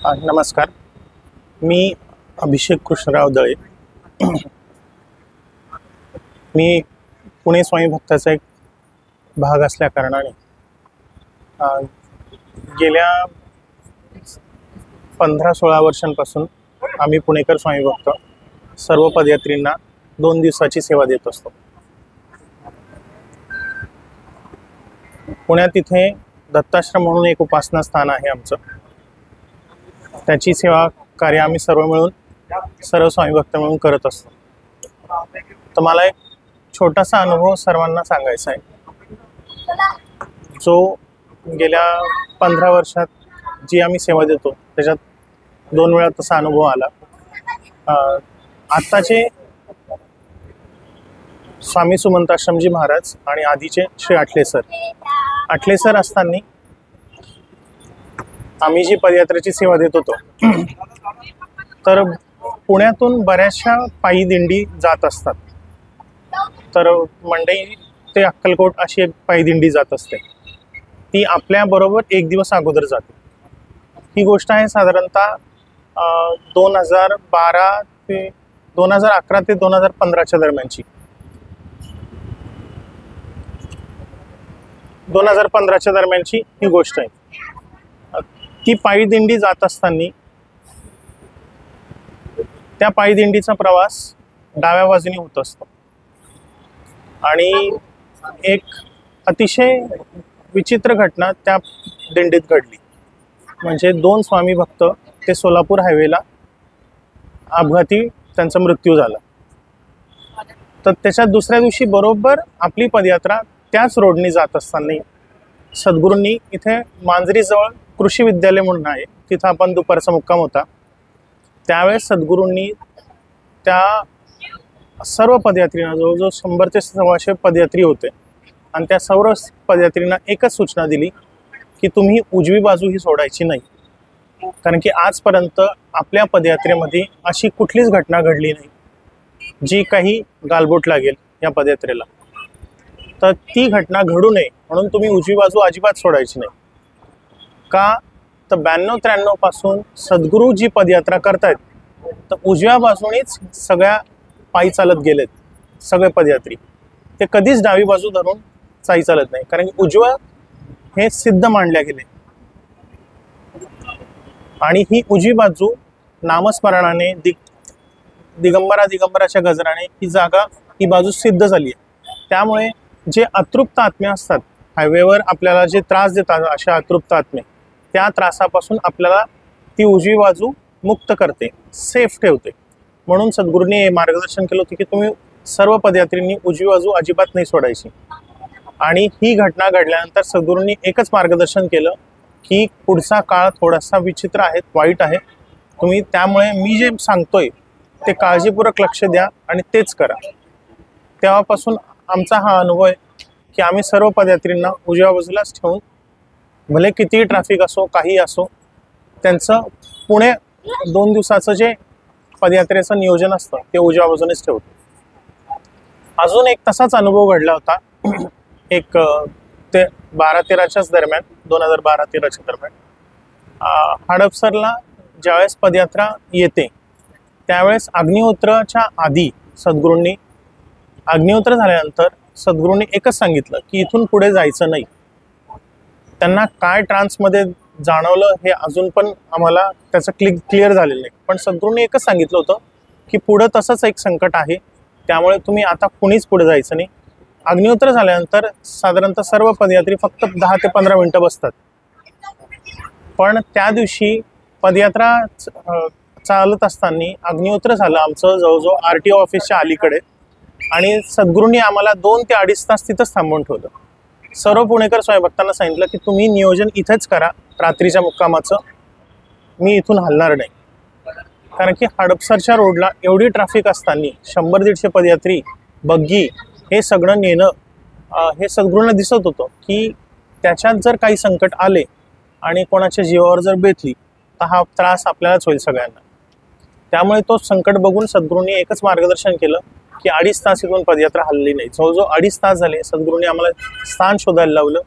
नमस्कार. मी अभिषेक कृष्णराव दळे. मी पुणे स्वामी भक्ताचा एक भाग असल्या कारणाने गेल्या 15-16 वर्षांपासून आम्ही पुणेकर स्वामी भक्त सर्व पदयात्रींना 2 दिवसाची सेवा देत असतो. पुण्यात इथे दत्ताश्रम म्हणून एक उपासना स्थान आहे आमचं. त्याची सेवा कार्य आम्ही सर्व स्वामी भक्त म्हणून करत असतो. तर मला एक छोटासा अनुभव सर्वांना सांगायचा आहे, जो गेल्या 15 वर्षात जी आम्ही सेवा देतो त्याच्यात 2 वेळा तसा अनुभव आला. आत्ताचे स्वामी सुमंताश्रमजी महाराज आणि आधीचे श्री आठले सर असताना आम्ही जी पदयात्रेची सेवा देत होतो, तर पुण्यातून बऱ्याचशा पायी दिंडी जात असतात. तर मंडई ते अक्कलकोट अशी एक पायी दिंडी जात असते. ती आपल्याबरोबर 1 दिवस अगोदर जाते. ही गोष्ट आहे साधारणतः 2011 ते 2015च्या दरम्यानची. 2015च्या दरम्यानची ही गोष्ट आहे. ती पायी दिंडी जात असताना त्या पायी दिंडीचा प्रवास डाव्या बाजूने होत असतो आणि एक अतिशय विचित्र घटना त्या दिंडीत घडली. म्हणजे 2 स्वामी भक्त ते सोलापूर हायवेला अपघाती त्यांचा मृत्यू झाला. तर त्याच्या दुसऱ्या दिवशी बरोबर आपली पदयात्रा त्याच रोडनी जात असताना सद्गुरूंनी इथे मांजरीजवळ कृषी विद्यालय म्हणून आहे, तिथं आपण दुपारचा मुक्काम होता. त्यावेळेस सद्गुरूंनी त्या सर्व पदयात्रींना, जवळजवळ 100 ते 125 पदयात्री होते, आणि त्या सर्व पदयात्रींना एकच सूचना दिली की तुम्ही उजवी बाजू ही सोडायची नाही. कारण की आजपर्यंत आपल्या पदयात्रेमध्ये अशी कुठलीच घटना घडली नाही जी काही गालबोट लागेल या पदयात्रेला. तर ती घटना घडू नये म्हणून तुम्ही उजवी बाजू अजिबात सोडायची नाही. का तर 92-93 पासून सद्गुरू जी पदयात्रा करतायत, तर उजव्या बाजूनेच सगळ्या पायी चालत गेलेत सगळे पदयात्री. ते कधीच डावी बाजू धरून पायी चालत नाही, कारण की उजवं हे सिद्ध मानल्या गेले. आणि ही उजवी बाजू नामस्मरणाने दिगंबराच्या गजराने ही बाजू सिद्ध झाली आहे. त्यामुळे जे अतृप्त आत्मे असतात हायवेवर, आपल्याला जे त्रास देतात अशा अतृप्त आत्मे, त्या त्रासापासून आपल्याला ती उजवी बाजू मुक्त करते, सेफ ठेवते. म्हणून सद्गुरूंनी हे मार्गदर्शन केलं होतं की तुम्ही सर्व पदयात्रींनी उजवी बाजू अजिबात नाही सोडायची. आणि ही घटना घडल्यानंतर सद्गुरूंनी एकच मार्गदर्शन केलं की पुढचा काळ थोडासा विचित्र आहे, वाईट आहे. तुम्ही त्यामुळे मी जे सांगतोय ते काळजीपूर्वक लक्ष द्या आणि तेच करा. तेव्हापासून आमचा हा अनुभव आहे की आम्ही सर्व पदयात्रींना उजव्या बाजूलाच ठेवून, भले कितीही ट्रॅफिक असो, काही असो, त्यांचं पुणे 2 दिवसाचं जे पदयात्रेचं नियोजन असतं ते उजव्या बाजूनेच ठेवतो. अजून एक तसाच अनुभव घडला होता एक ते 12-13च्याच दरम्यान, 2012-13च्या दरम्यान. हडपसरला ज्यावेळेस पदयात्रा येते त्यावेळेस अग्निहोत्राच्या आधी सद्गुरूंनी, अग्निहोत्र झाल्यानंतर सद्गुरूंनी एकच सांगितलं की इथून पुढे जायचं नाही. त्यांना काय ट्रान्समध्ये जाणवलं हे अजून पण आम्हाला त्याचं क्लिअर झालेलं नाही, पण सद्गुरूंनी एकच सांगितलं होतं की पुढं तसंच एक संकट आहे, त्यामुळे तुम्ही आता कुणीच पुढे जायचं नाही. अग्निहोत्र झाल्यानंतर साधारणतः सर्व पदयात्री फक्त 10 ते 15 मिनटं बसतात. पण त्या दिवशी पदयात्रा चालत असताना अग्निहोत्र झालं आमचं जवळजवळ RTO ऑफिसच्या अलीकडे, आणि सद्गुरूंनी आम्हाला 2 ते 2.5 तास तिथंच थांबवून ठेवलं. सर्व पुणेकर स्वामी भक्तांना सांगितलं की तुम्ही नियोजन इथेच करा रात्रीच्या मुक्कामाचं, मी इथून हलणार नाही. कारण की हडपसरच्या रोडला एवढी ट्रॅफिक असताना 100-150 पदयात्री, बग्गी, हे सगळं नेणं, हे सद्गुरूंना दिसत होतं की त्याच्यात जर काही संकट आले आणि कोणाच्या जीवावर जर बेतली तर हा त्रास आपल्यालाच होईल सगळ्यांना. त्यामुळे तो संकट बघून सद्गुरूंनी एकच मार्गदर्शन केलं की 2.5 तास इथून पदयात्रा हलली नाही. जवळजवळ 2.5 तास झाले. सद्गुरूंनी आम्हाला स्थान शोधायला लावलं,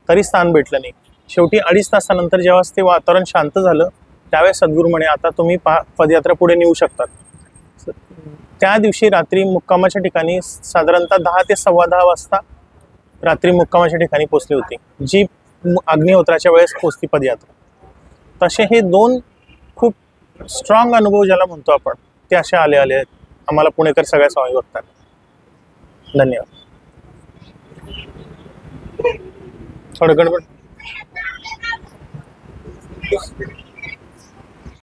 तरी स्थान भेटलं नाही. शेवटी 2.5 तासानंतर जेव्हा ते वातावरण शांत झालं त्यावेळेस सद्गुरू म्हणे आता तुम्ही पदयात्रा पुढे नेऊ शकतात. त्या दिवशी रात्री मुक्कामाच्या ठिकाणी साधारणतः 10 ते 10:15 वाजता रात्री मुक्कामाच्या ठिकाणी पोचली होती, जी अग्निहोत्राच्या वेळेस पोचती पदयात्रा. तसे हे 2 खूप स्ट्रॉंग अनुभव ज्याला म्हणतो आपण, ते असे आले आहेत आम्हाला पुणेकर सगळ्या स्वामी भक्तांना. धन्यवाद. थोडं गडबड